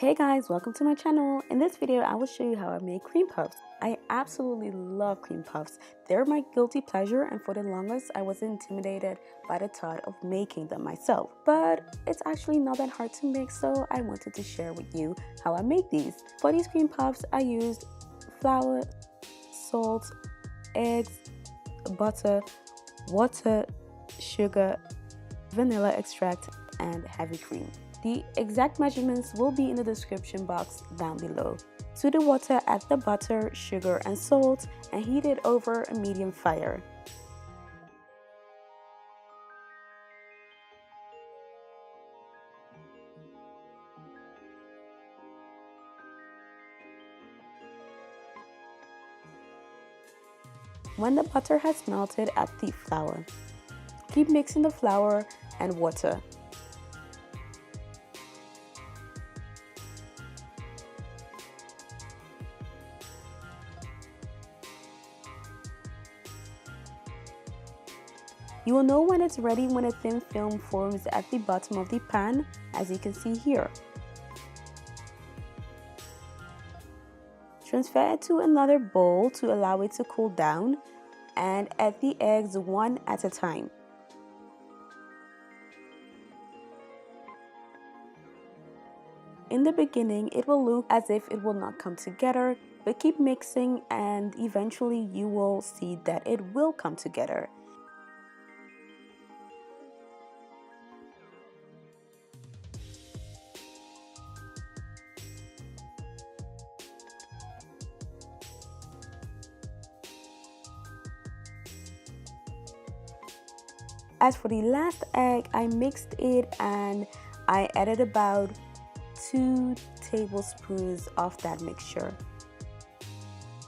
Hey guys, welcome to my channel. In this video, I will show you how I make cream puffs. I absolutely love cream puffs. They're my guilty pleasure, and for the longest, I was intimidated by the thought of making them myself. But it's actually not that hard to make, so I wanted to share with you how I make these. For these cream puffs, I used flour, salt, eggs, butter, water, sugar, vanilla extract, and heavy cream. The exact measurements will be in the description box down below. To the water, add the butter, sugar, and salt and heat it over a medium fire. When the butter has melted, add the flour. Keep mixing the flour and water. You will know when it's ready when a thin film forms at the bottom of the pan, as you can see here. Transfer it to another bowl to allow it to cool down, and add the eggs one at a time. In the beginning, it will look as if it will not come together, but keep mixing and eventually you will see that it will come together. As for the last egg, I mixed it and I added about 2 tablespoons of that mixture.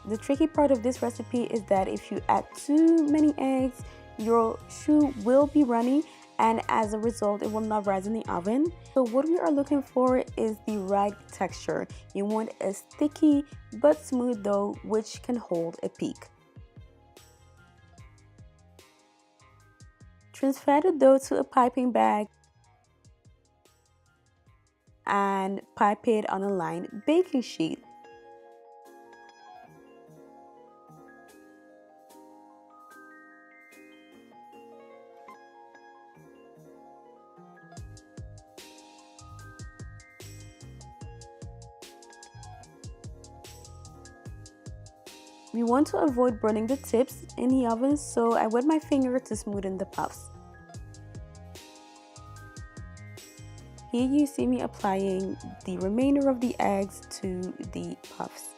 The tricky part of this recipe is that if you add too many eggs, your choux will be runny and as a result it will not rise in the oven. So what we are looking for is the right texture. You want a sticky but smooth dough which can hold a peak. Transfer the dough to a piping bag and pipe it on a lined baking sheet. We want to avoid burning the tips in the oven, so I wet my finger to smoothen the puffs. Here you see me applying the remainder of the eggs to the puffs.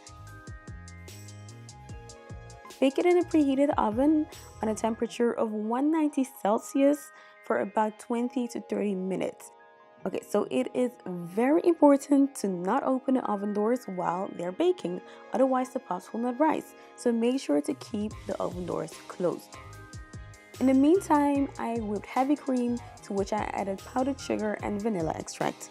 Bake it in a preheated oven on a temperature of 190 Celsius for about 20 to 30 minutes. Okay, so it is very important to not open the oven doors while they're baking, otherwise the puffs will not rise. So make sure to keep the oven doors closed. In the meantime, I whipped heavy cream to which I added powdered sugar and vanilla extract.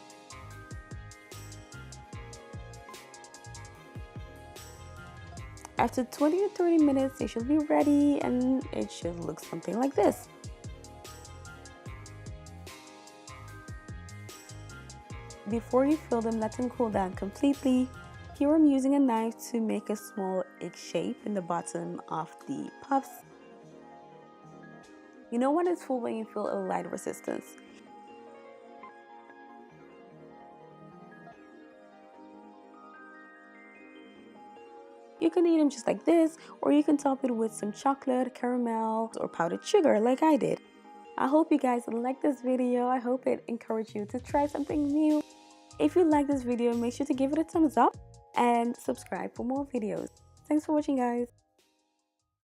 After 20 to 30 minutes, they should be ready and it should look something like this. Before you fill them, let them cool down completely. Here I'm using a knife to make a small egg shape in the bottom of the puffs. You know when it's full when you feel a light resistance. You can eat them just like this, or you can top it with some chocolate, caramel, or powdered sugar like I did. I hope you guys like this video. I hope it encouraged you to try something new. If you like this video, make sure to give it a thumbs up and subscribe for more videos. Thanks for watching, guys.